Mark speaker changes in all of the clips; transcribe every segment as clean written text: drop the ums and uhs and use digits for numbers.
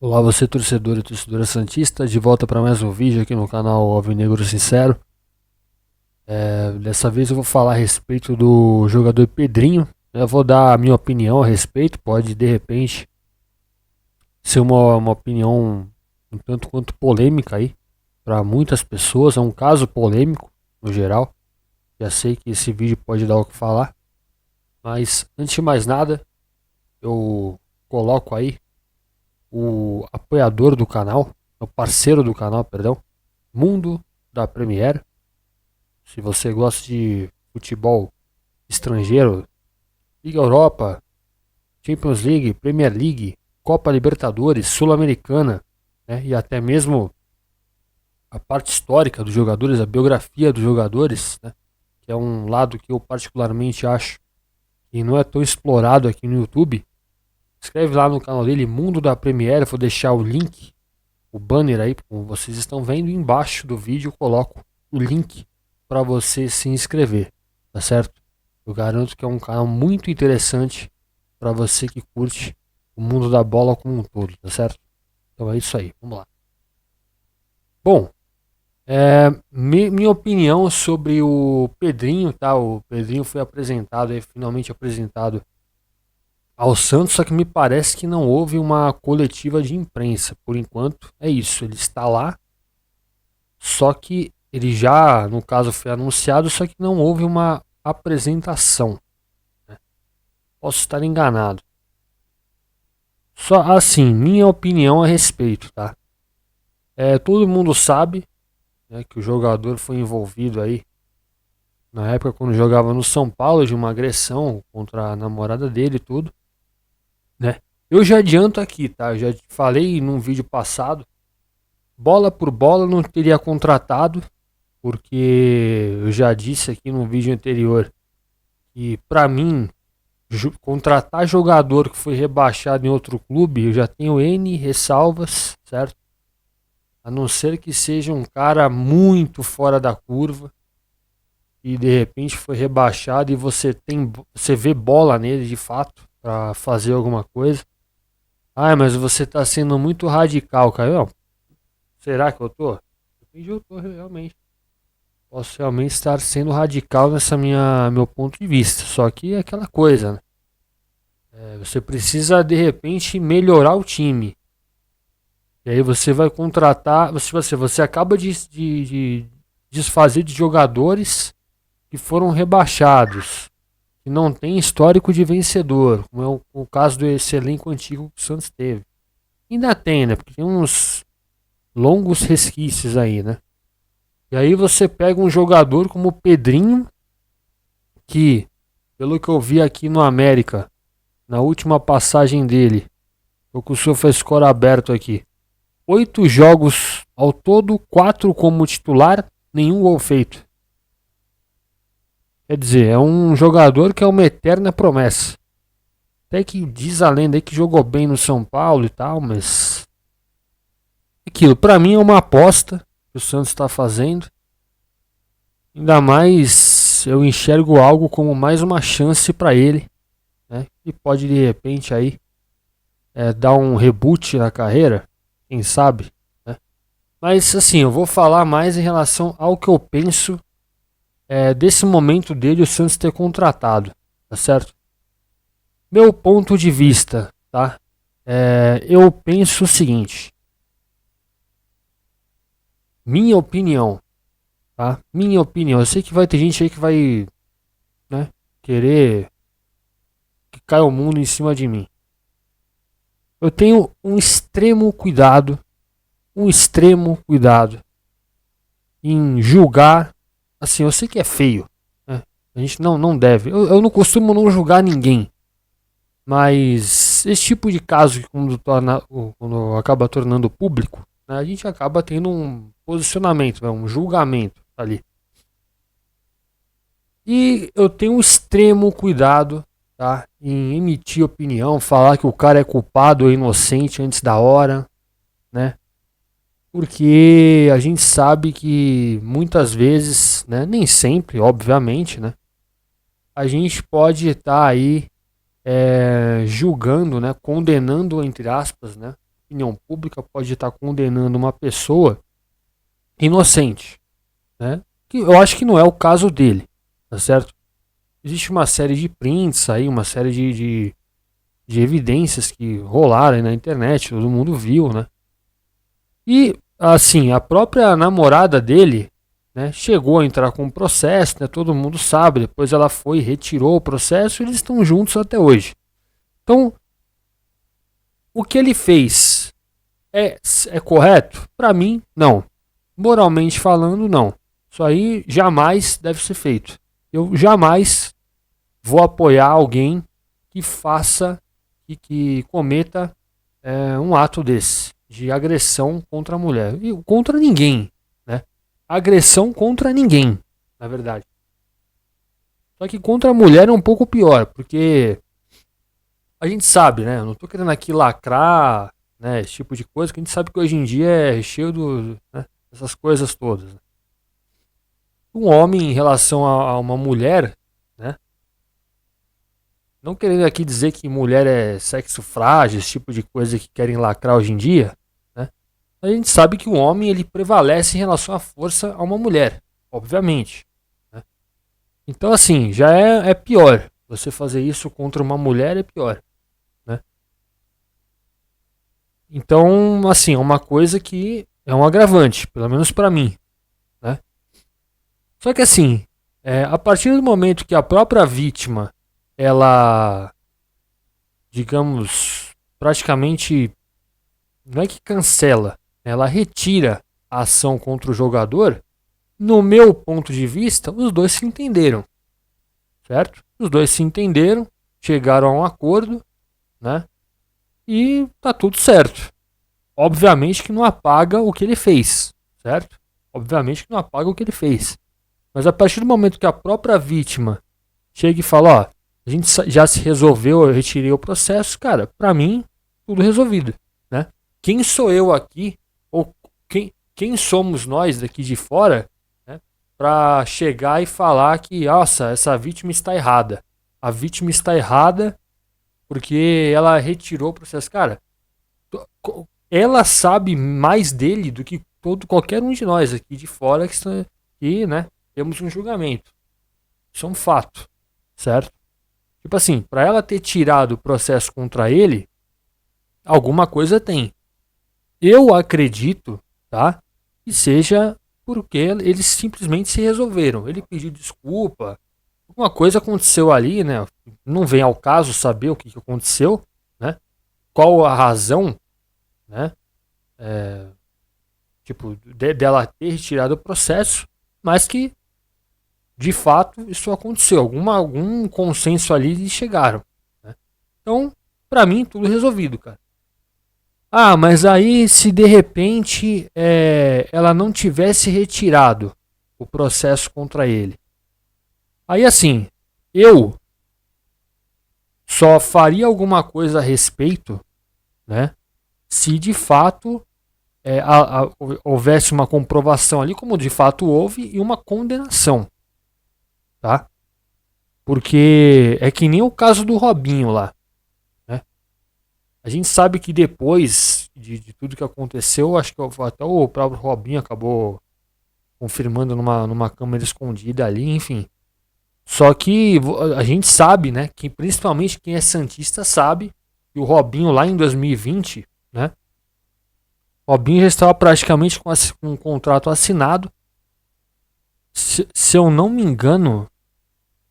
Speaker 1: Olá, você torcedor e torcedora santista, de volta para mais um vídeo aqui no canal Alvinegro Sincero. Dessa vez eu vou falar a respeito do jogador Pedrinho. Eu vou dar a minha opinião a respeito, pode de repente ser uma opinião um tanto quanto polêmica aí para muitas pessoas, é um caso polêmico no geral. Já sei que esse vídeo pode dar o que falar, mas antes de mais nada, eu coloco aí o apoiador do canal, o parceiro do canal, perdão, Mundo da Premier. Se você gosta de futebol estrangeiro, Liga Europa, Champions League, Premier League, Copa Libertadores, Sul-Americana, né, e até mesmo a parte histórica dos jogadores, a biografia dos jogadores, né, que é um lado que eu particularmente acho que não é tão explorado aqui no YouTube. Escreve lá no canal dele, Mundo da Premier. Eu vou deixar o link, o banner aí, como vocês estão vendo, e embaixo do vídeo eu coloco o link para você se inscrever, tá certo? Eu garanto que é um canal muito interessante para você que curte o mundo da bola como um todo, tá certo? Então é isso aí, vamos lá. Bom, minha opinião sobre o Pedrinho, tá? O Pedrinho foi apresentado, finalmente apresentado ao Santos, só que me parece que não houve uma coletiva de imprensa. Por enquanto, é isso. Ele está lá, só que ele já, no caso, foi anunciado, só que não houve uma apresentação, né? Posso estar enganado. Só assim, minha opinião a respeito, tá? Todo mundo sabe, né, que o jogador foi envolvido aí na época quando jogava no São Paulo de uma agressão contra a namorada dele e tudo, né? Eu já adianto aqui, tá? Eu já falei num vídeo passado, bola por bola não teria contratado, porque eu já disse aqui no vídeo anterior que pra mim contratar jogador que foi rebaixado em outro clube, eu já tenho N ressalvas, certo? A não ser que seja um cara muito fora da curva e de repente foi rebaixado e você vê bola nele de fato para fazer alguma coisa. Ah, mas você tá sendo muito radical, cara. Não, será que eu tô? Depende, eu tô realmente. Posso realmente estar sendo radical nessa meu ponto de vista. Só que é aquela coisa, né? Você precisa de repente melhorar o time. E aí você vai contratar. Você acaba de desfazer de jogadores que foram rebaixados, que não tem histórico de vencedor, como é o caso desse elenco antigo que o Santos teve. Ainda tem, né? Porque tem uns longos resquícios aí, né? E aí você pega um jogador como o Pedrinho, que, pelo que eu vi aqui no América, na última passagem dele, tô com o SofaScore aberto aqui. 8 jogos ao todo, 4 como titular, nenhum gol feito. Quer dizer, é um jogador que é uma eterna promessa. Até que diz a lenda aí que jogou bem no São Paulo e tal, mas aquilo, pra mim é uma aposta que o Santos está fazendo. Ainda mais eu enxergo algo como mais uma chance para ele, né? E pode de repente aí dar um reboot na carreira, quem sabe, né? Mas assim, eu vou falar mais em relação ao que eu penso desse momento dele o Santos ter contratado, tá certo? Meu ponto de vista, tá? Eu penso o seguinte, minha opinião, tá? Minha opinião. Eu sei que vai ter gente aí que vai, né, querer que caia o mundo em cima de mim. Eu tenho um extremo cuidado em julgar. Assim, eu sei que é feio, né? A gente não deve. Eu não costumo não julgar ninguém, mas esse tipo de caso que quando acaba tornando público, né, a gente acaba tendo um posicionamento, né, um julgamento ali. E eu tenho um extremo cuidado, tá, em emitir opinião, falar que o cara é culpado ou inocente antes da hora, né? Porque a gente sabe que muitas vezes, né, nem sempre, obviamente, né, a gente pode estar aí julgando, né, condenando entre aspas, né, opinião pública pode estar condenando uma pessoa inocente, né? Que eu acho que não é o caso dele, tá certo? Existe uma série de prints aí, uma série de evidências que rolaram aí na internet, todo mundo viu, né? E, assim, a própria namorada dele, né, chegou a entrar com o processo, né? Todo mundo sabe, depois ela foi, retirou o processo e eles estão juntos até hoje. Então, o que ele fez é correto? Para mim, não. Moralmente falando, não. Isso aí jamais deve ser feito. Eu jamais vou apoiar alguém que faça e que cometa um ato desse, de agressão contra a mulher. E contra ninguém, né? Agressão contra ninguém, na verdade. Só que contra a mulher é um pouco pior, porque a gente sabe, né? Eu não tô querendo aqui lacrar, né? Esse tipo de coisa, que a gente sabe que hoje em dia é cheio né, dessas coisas todas. Um homem em relação a uma mulher, né? Não querendo aqui dizer que mulher é sexo frágil, esse tipo de coisa que querem lacrar hoje em dia, né? A gente sabe que o homem ele prevalece em relação à força a uma mulher, obviamente. Né? Então assim, já é pior. Você fazer isso contra uma mulher é pior. Né? Então, assim, é uma coisa que é um agravante, pelo menos para mim. Né? Só que assim, a partir do momento que a própria vítima ela, digamos, praticamente não é que cancela, ela retira a ação contra o jogador. No meu ponto de vista, os dois se entenderam, certo? Os dois se entenderam, chegaram a um acordo, né? E tá tudo certo. Obviamente que não apaga o que ele fez, certo? Obviamente que não apaga o que ele fez. Mas a partir do momento que a própria vítima chega e fala, ó, a gente já se resolveu, eu retirei o processo, cara, pra mim, tudo resolvido, né? Quem sou eu aqui, ou quem somos nós daqui de fora, né, pra chegar e falar que, nossa, essa vítima está errada. A vítima está errada porque ela retirou o processo. Cara, ela sabe mais dele do que qualquer um de nós aqui de fora que, né, temos um julgamento. Isso é um fato, certo? Tipo assim, para ela ter tirado o processo contra ele, alguma coisa tem. Eu acredito, tá? Que seja porque eles simplesmente se resolveram. Ele pediu desculpa, alguma coisa aconteceu ali, né? Não vem ao caso saber o que aconteceu, né? Qual a razão, né? Tipo, dela ter retirado o processo, mas que de fato isso aconteceu. Algum consenso ali eles chegaram. Né? Então, pra mim, tudo resolvido, cara. Ah, mas aí se de repente ela não tivesse retirado o processo contra ele. Aí assim, eu só faria alguma coisa a respeito, né? Se de fato houvesse uma comprovação ali, como de fato houve, e uma condenação, tá? Porque é que nem o caso do Robinho lá, né? A gente sabe que depois de tudo que aconteceu, acho que até o próprio Robinho acabou confirmando numa câmera escondida ali, enfim. Só que a gente sabe, né, que principalmente quem é santista sabe que o Robinho lá em 2020, né, Robinho já estava praticamente com um contrato assinado. Se eu não me engano,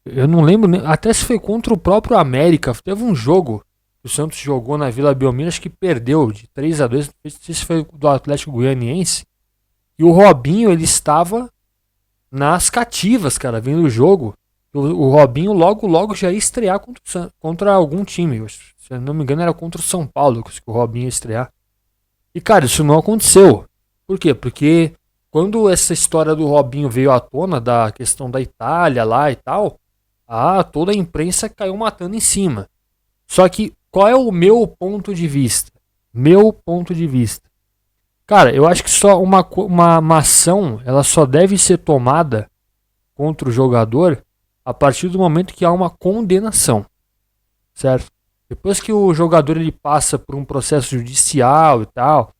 Speaker 1: eu não lembro até se foi contra o próprio América. Teve um jogo que o Santos jogou na Vila Belmiro, acho que perdeu de 3-2. Não sei se foi do Atlético Goianiense. E o Robinho, ele estava nas cativas, cara, vendo o jogo. O Robinho logo já ia estrear contra algum time. Se eu não me engano, era contra o São Paulo que o Robinho ia estrear. E, cara, isso não aconteceu. Por quê? Porque quando essa história do Robinho veio à tona, da questão da Itália lá e tal, toda a imprensa caiu matando em cima. Só que, qual é o meu ponto de vista? Meu ponto de vista. Cara, eu acho que só uma ação, ela só deve ser tomada contra o jogador a partir do momento que há uma condenação. Certo? Depois que o jogador ele passa por um processo judicial e tal,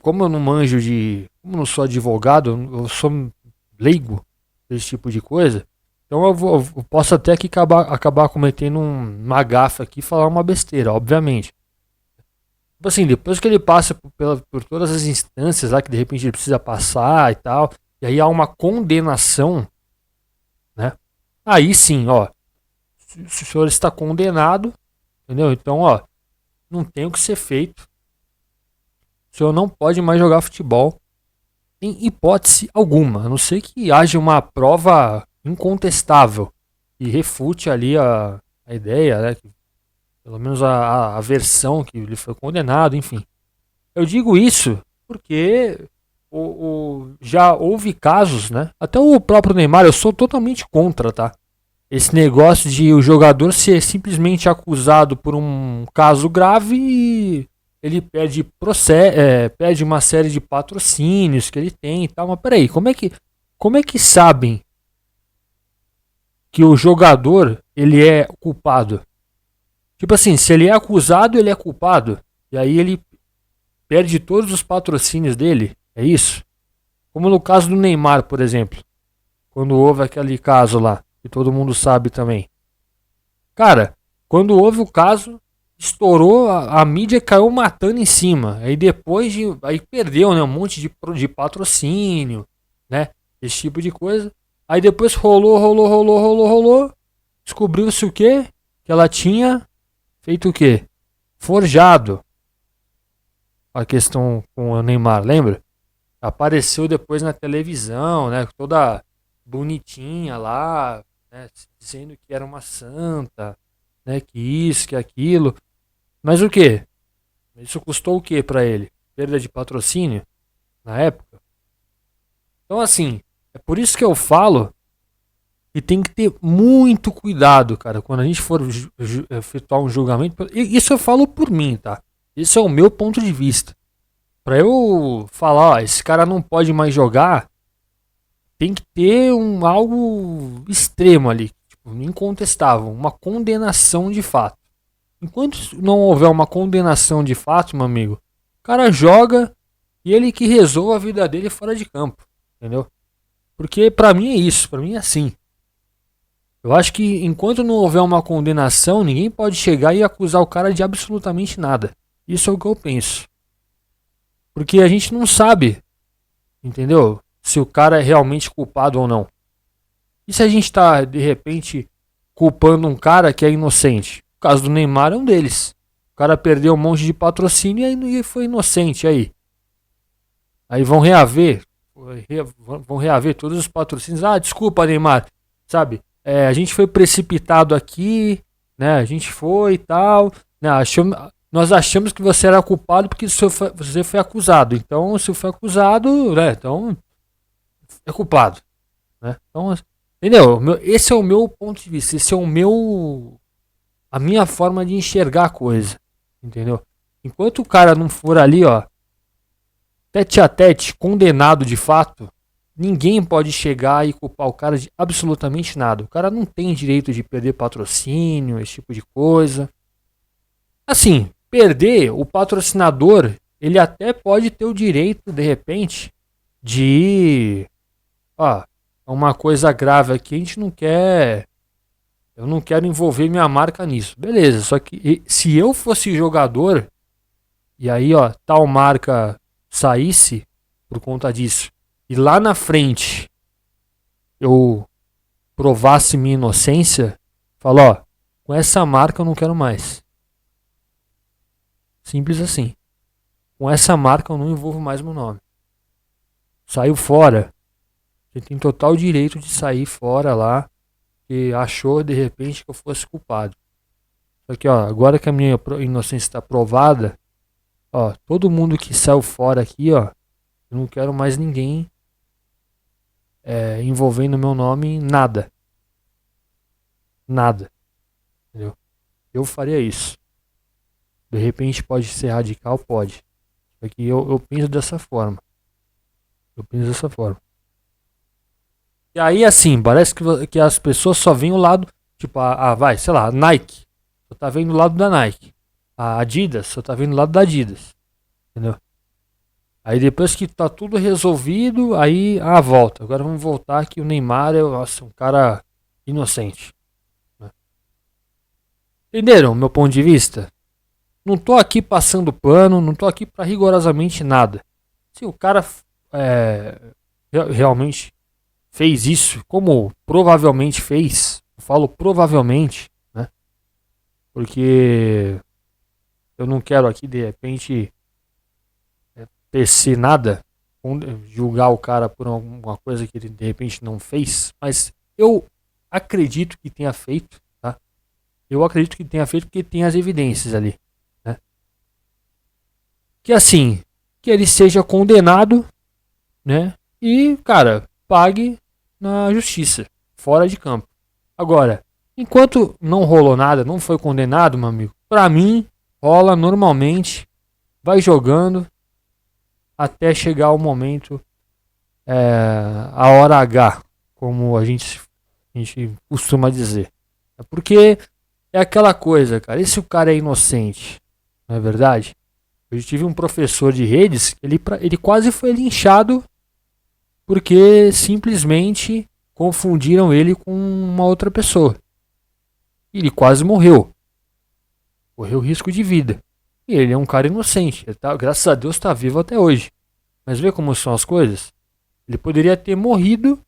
Speaker 1: como eu não manjo de, como eu não sou advogado, eu sou leigo desse tipo de coisa. Então eu posso até que acabar cometendo uma gafa aqui e falar uma besteira, obviamente. Tipo assim, depois que ele passa por todas as instâncias lá que de repente ele precisa passar e tal, e aí há uma condenação, né? Aí sim, ó, se o senhor está condenado, entendeu? Então, ó, não tem o que ser feito. O senhor não pode mais jogar futebol em hipótese alguma, a não ser que haja uma prova incontestável e refute ali a ideia, né? Pelo menos a versão que ele foi condenado, enfim. Eu digo isso porque já houve casos, né? Até o próprio Neymar, eu sou totalmente contra, tá? Esse negócio de o jogador ser simplesmente acusado por um caso grave e ele pede uma série de patrocínios que ele tem e tal. Mas peraí, como é que sabem que o jogador ele é culpado? Tipo assim, se ele é acusado, ele é culpado. E aí ele perde todos os patrocínios dele. É isso? Como no caso do Neymar, por exemplo. Quando houve aquele caso lá, que todo mundo sabe também. Cara, quando houve o caso, estourou, a mídia caiu matando em cima. Aí depois aí perdeu, né, um monte de patrocínio, né? Esse tipo de coisa. Aí depois rolou. Descobriu-se o quê? Que ela tinha feito o quê? Forjado a questão com o Neymar, lembra? Apareceu depois na televisão, né? Toda bonitinha lá, né? Dizendo que era uma santa, né? Que isso, que aquilo. Mas o que? Isso custou o que para ele? Perda de patrocínio na época? Então, assim, é por isso que eu falo que tem que ter muito cuidado, cara, quando a gente for efetuar um julgamento. Isso eu falo por mim, tá? Isso é o meu ponto de vista. Pra eu falar, ó, esse cara não pode mais jogar, tem que ter algo extremo ali, tipo, incontestável, uma condenação de fato. Enquanto não houver uma condenação de fato, meu amigo, o cara joga e ele que resolve a vida dele fora de campo, entendeu? Porque pra mim é isso, pra mim é assim. Eu acho que enquanto não houver uma condenação, ninguém pode chegar e acusar o cara de absolutamente nada. Isso é o que eu penso. Porque a gente não sabe, entendeu? Se o cara é realmente culpado ou não. E se a gente tá, de repente, culpando um cara que é inocente? O caso do Neymar é um deles. O cara perdeu um monte de patrocínio e aí foi inocente. Aí vão reaver todos os patrocínios. Ah, desculpa, Neymar. Sabe? A gente foi precipitado aqui, né? A gente foi e tal. Né? Nós achamos que você era culpado porque você foi acusado. Então, se foi acusado, né? Então, é culpado. Né? Então, entendeu? Esse é o meu ponto de vista. Esse é a minha forma de enxergar a coisa. Entendeu? Enquanto o cara não for ali, ó, tete a tete, condenado de fato, ninguém pode chegar e culpar o cara de absolutamente nada. O cara não tem direito de perder patrocínio, esse tipo de coisa. Assim, perder o patrocinador, ele até pode ter o direito, de repente, de. Ó, uma coisa grave aqui, a gente não quer. Eu não quero envolver minha marca nisso. Beleza, só que se eu fosse jogador, e aí, ó, tal marca saísse por conta disso, e lá na frente eu provasse minha inocência, falo, ó, com essa marca eu não quero mais. Simples assim. Com essa marca eu não envolvo mais meu nome. Saiu fora. Você tem total direito de sair fora lá, que achou de repente que eu fosse culpado. Só que, ó, agora que a minha inocência está provada, ó, todo mundo que saiu fora aqui, ó, eu não quero mais ninguém envolvendo meu nome em nada. Nada. Entendeu? Eu faria isso. De repente pode ser radical, pode. Só que eu penso dessa forma. Eu penso dessa forma. E aí, assim, parece que as pessoas só veem o lado. Tipo, vai, sei lá, a Nike. Só tá vendo do lado da Nike. A Adidas só tá vendo do lado da Adidas. Entendeu? Aí depois que tá tudo resolvido, aí volta. Agora vamos voltar que o Neymar é nossa, um cara inocente. Né? Entenderam meu ponto de vista? Não tô aqui passando pano, não tô aqui pra rigorosamente nada. Se o cara realmente fez isso, como provavelmente fez, eu falo provavelmente, né? Porque eu não quero aqui de repente tecer nada, julgar o cara por alguma coisa que ele de repente não fez, mas eu acredito que tenha feito, tá? Eu acredito que tenha feito porque tem as evidências ali, né? Que assim, que ele seja condenado, né? E, cara, pague na justiça, fora de campo. Agora, enquanto não rolou nada, não foi condenado, meu amigo, pra mim, rola normalmente, vai jogando até chegar o momento, a hora H, como a gente costuma dizer. É porque é aquela coisa, cara, e se o cara é inocente, não é verdade? Eu tive um professor de redes, ele quase foi linchado porque simplesmente confundiram ele com uma outra pessoa. Ele quase morreu. Correu risco de vida. E ele é um cara inocente. Ele tá, graças a Deus está vivo até hoje. Mas vê como são as coisas? Ele poderia ter morrido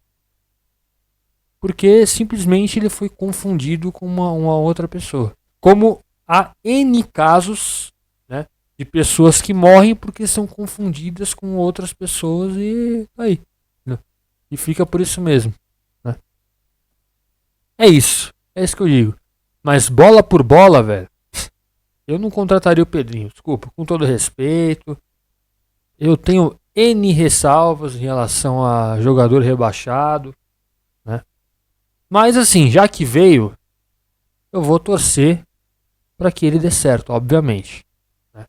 Speaker 1: porque simplesmente ele foi confundido com uma outra pessoa. Como há N casos, né, de pessoas que morrem porque são confundidas com outras pessoas e aí. Né? E fica por isso mesmo. Né? É isso. É isso que eu digo. Mas bola por bola, velho. Eu não contrataria o Pedrinho. Desculpa, com todo respeito. Eu tenho N ressalvas em relação a jogador rebaixado. Né? Mas assim, já que veio, eu vou torcer para que ele dê certo, obviamente. Né?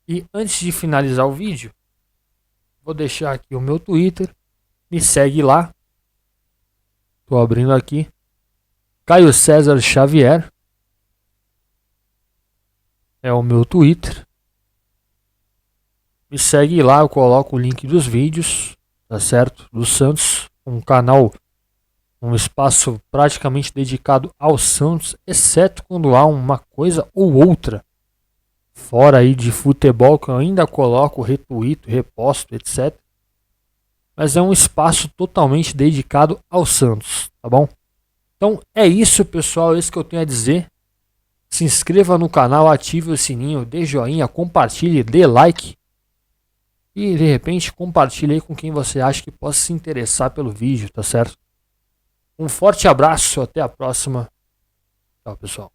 Speaker 1: E antes de finalizar o vídeo, vou deixar aqui o meu Twitter. Me segue lá. Tô abrindo aqui. Caio César Xavier. É o meu Twitter. Me segue lá, eu coloco o link dos vídeos, tá certo? Do Santos, um canal, um espaço praticamente dedicado ao Santos, exceto quando há uma coisa ou outra fora aí de futebol que eu ainda coloco, retuito, reposto, etc. Mas é um espaço totalmente dedicado ao Santos, tá bom? Então é isso, pessoal, é isso que eu tenho a dizer. Se inscreva no canal, ative o sininho, dê joinha, compartilhe, dê like. E de repente compartilhe aí com quem você acha que possa se interessar pelo vídeo, tá certo? Um forte abraço, até a próxima. Tchau, pessoal.